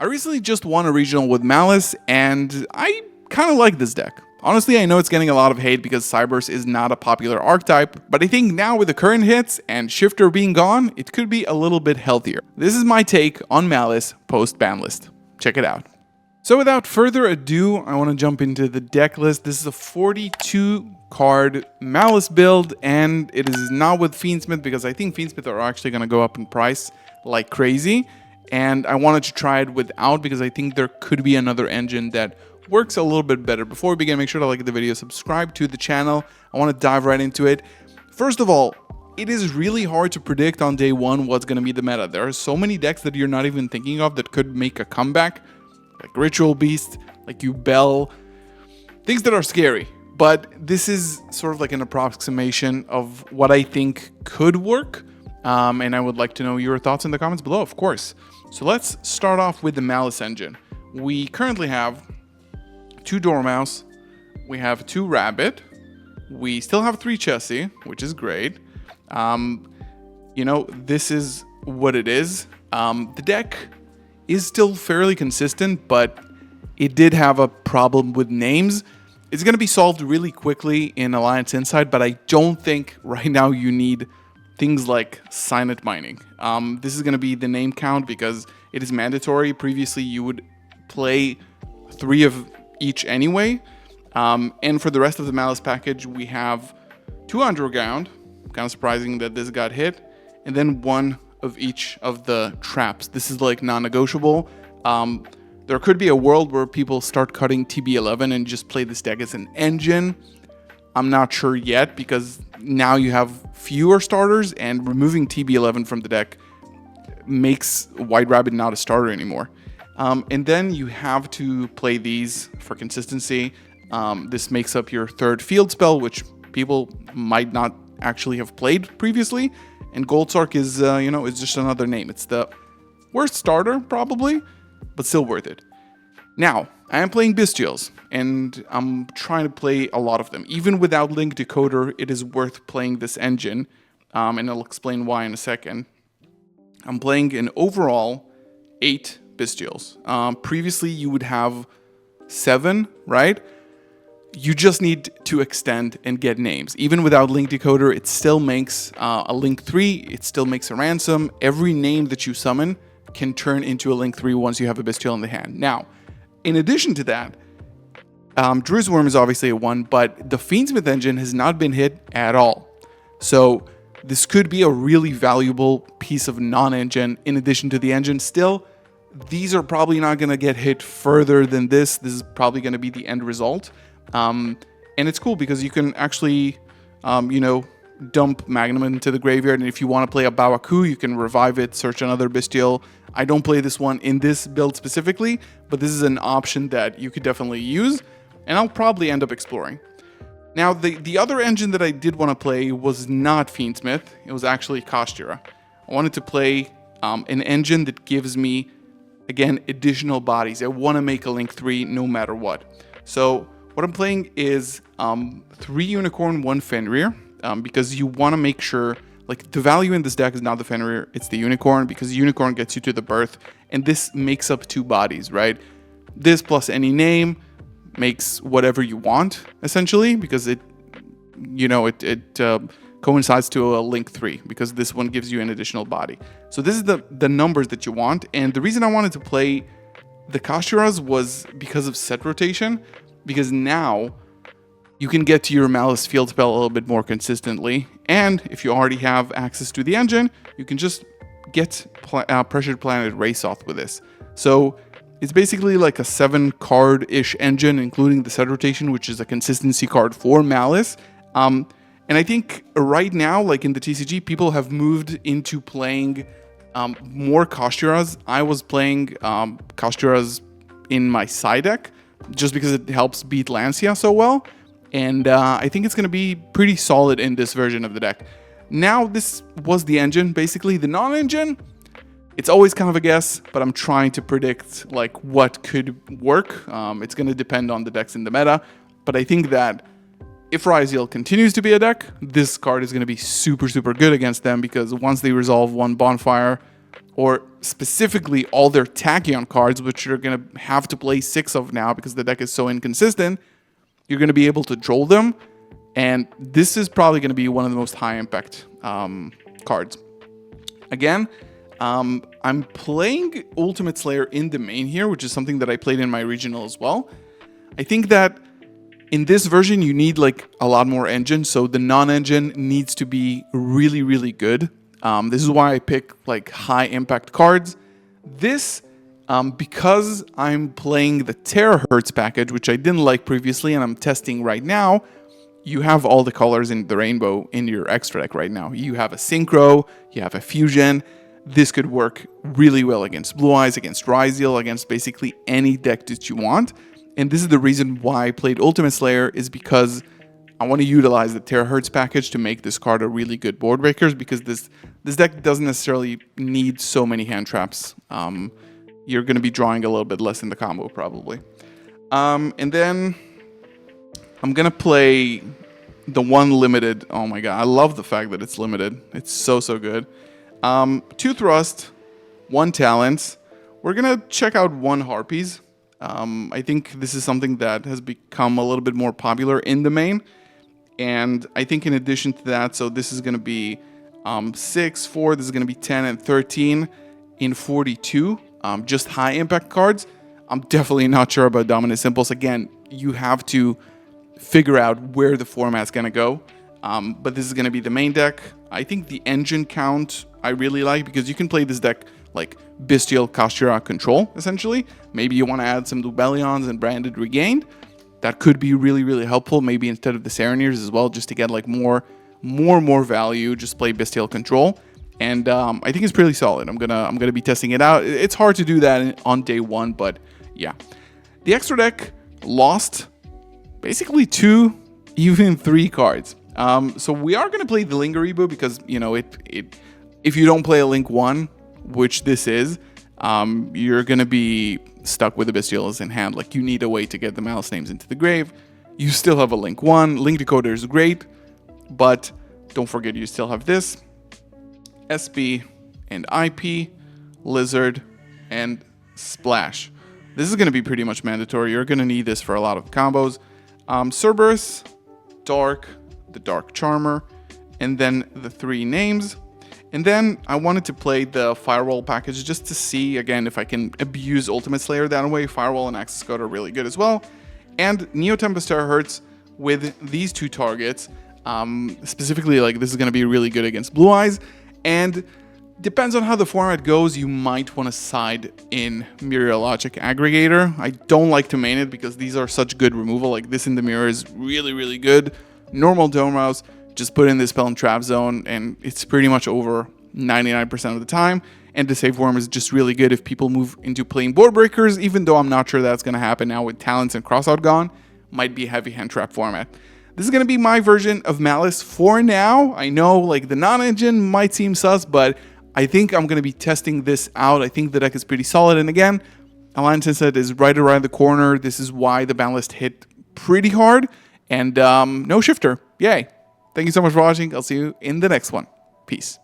I recently just won a regional with Maliss, and I kind of like this deck. Honestly, I know it's getting a lot of hate because Cyberse is not a popular archetype, but I think now with the current hits and Shifter being gone, it could be a little bit healthier. This is my take on Maliss post Banlist. Check it out. So without further ado, I want to jump into the deck list. This is a 42 card Maliss build, and it is not with Fiendsmith because I think Fiendsmith are actually going to go up in price like crazy. And I wanted to try it without because I think there could be another engine that works a little bit better. Before we begin, make sure to like the video, subscribe to the channel. I want to dive right into it. First of all, it is really hard to predict on day one what's going to be the meta. There are so many decks that you're not even thinking of that could make a comeback, like Ritual Beast, like Yubel, things that are scary. But this is sort of like an approximation of what I think could work. And I would like to know your thoughts in the comments below, of course. So let's start off with the Maliss engine. We currently have 2 Dormouse, we have 2 Rabbit, we still have 3 Chessie, which is great. You know, this is what it is. The deck is still fairly consistent, but it did have a problem with names. It's going to be solved really quickly in Alliance Insight, but I don't think right now you need things like Signet Mining. This is going to be the name count because it is mandatory. Previously, you would play 3 of each anyway. And for the rest of the Maliss package, we have 2 Underground. Kind of surprising that this got hit. And then 1 of each of the traps. This is like non-negotiable. There could be a world where people start cutting TB11 and just play this deck as an engine. I'm not sure yet because now you have fewer starters, and removing TB11 from the deck makes White Rabbit not a starter anymore. And then you have to play these for consistency. This makes up your 3rd field spell, which people might not actually have played previously. And Goldsark is, you know, it's just another name. It's the worst starter, probably, but still worth it. Now, I am playing Bestials, and I'm trying to play a lot of them. Even without Link Decoder, it is worth playing this engine, and I'll explain why in a second. I'm playing an overall 8 Bestials. Previously, you would have 7, right? You just need to extend and get names. Even without Link Decoder, it still makes a Link 3, it still makes a Ransom. Every name that you summon can turn into a Link 3 once you have a Bestial in the hand. Now, in addition to that, Drew's Worm is obviously a 1, but the Fiendsmith engine has not been hit at all. So this could be a really valuable piece of non-engine in addition to the engine. Still, these are probably not going to get hit further than this. This is probably going to be the end result. And it's cool because you can actually, you know, dump Magnum into the graveyard. And if you want to play a Bawaku, you can revive it, search another Bestial. I don't play this one in this build specifically, but this is an option that you could definitely use, and I'll probably end up exploring. Now, the other engine that I did want to play was not Fiendsmith. It was actually Kashtira. I wanted to play an engine that gives me, again, additional bodies. I want to make a Link 3 no matter what. So what I'm playing is 3 Unicorn, 1 Fenrir, because you want to make sure, like, the value in this deck is not the Fenrir, it's the Unicorn, because Unicorn gets you to the birth, and this makes up 2 bodies, right? This plus any name makes whatever you want, essentially, because it, you know, it coincides to a Link 3, because this one gives you an additional body. So this is the numbers that you want, and the reason I wanted to play the Kashtiras was because of set rotation, because now you can get to your Maliss field spell a little bit more consistently, and if you already have access to the engine, you can just get Pressured Planet Raceoth with this. So it's basically like a 7-card-ish engine, including the set rotation, which is a consistency card for Maliss. And I think right now, like in the TCG, people have moved into playing more Kashtiras. I was playing Kashtiras in my side deck, just because it helps beat Lancia so well. And I think it's going to be pretty solid in this version of the deck. Now, this was the engine. Basically, the non-engine, it's always kind of a guess, but I'm trying to predict like what could work. It's going to depend on the decks in the meta. But I think that if Ryziel continues to be a deck, this card is going to be super, super good against them, because once they resolve 1 Bonfire or specifically all their Tachyon cards, which you're going to have to play 6 of now because the deck is so inconsistent, you're going to be able to troll them. And this is probably going to be one of the most high impact cards. Again, I'm playing Ultimate Slayer in the main here, which is something that I played in my regional as well. I think that in this version, you need like a lot more engine. So the non-engine needs to be really, really good. This is why I pick like high impact cards. This, because I'm playing the Terahertz package, which I didn't like previously and I'm testing right now, you have all the colors in the rainbow in your extra deck right now. You have a Synchro, you have a Fusion. This could work really well against Blue Eyes, against Ryzeal, against basically any deck that you want. And this is the reason why I played Ultimate Slayer, is because I want to utilize the Terahertz package to make this card a really good board breakers, because this deck doesn't necessarily need so many hand traps. You're going to be drawing a little bit less in the combo probably. And then I'm going to play the one limited. Oh my god, I love the fact that it's limited. It's so good. 2 Thrust, 1 Talents. We're going to check out 1 Harpies. I think this is something that has become a little bit more popular in the main. And I think in addition to that, so this is going to be 6, 4, this is going to be 10 and 13 in 42. Just high impact cards. I'm definitely not sure about Dominus Impulse. Again, you have to figure out where the format's going to go. But this is going to be the main deck. I think the engine count I really like, because you can play this deck like Bestial Kashira Control, essentially. Maybe you want to add some Dubellions and Branded Regained. That could be really, really helpful. Maybe instead of the Sereners as well, just to get like more value, just play Bestial Control. And I think it's pretty solid. I'm gonna be testing it out. It's hard to do that on day 1, but yeah. The extra deck lost basically 2, even 3 cards. So we are gonna play the Lingeribu, because you know if you don't play a Link 1, which this is, you're gonna be stuck with the Bestials in hand. Like, you need a way to get the Malice names into the grave. You still have a Link 1. Link Decoder is great, but don't forget you still have this, SP and IP, Lizard, and Splash. This is gonna be pretty much mandatory. You're gonna need this for a lot of combos. Cerberus, Dark, the Dark Charmer, and then the 3 names. And then I wanted to play the Firewall package just to see, again, if I can abuse Ultimate Slayer that way. Firewall and Access Code are really good as well. And Neo Tempest Terahertz with these 2 targets. Specifically, like, this is going to be really good against Blue Eyes. And depends on how the format goes, you might want to side in Mirror Logic Aggregator. I don't like to main it because these are such good removal. Like, this in the mirror is really, really good. Normal Dome Mouse. Just put in this spell and trap zone, and it's pretty much over 99% of the time. And the save worm is just really good if people move into playing board breakers, even though I'm not sure that's going to happen now with Talents and Crossout gone. Might be a heavy hand trap format. This is going to be my version of Malice for now. I know, like, the non-engine might seem sus, but I think I'm going to be testing this out. I think the deck is pretty solid. And again, Alliance Sunset is right around the corner. This is why the Banlist hit pretty hard. And no shifter. Yay. Thank you so much for watching. I'll see you in the next one. Peace.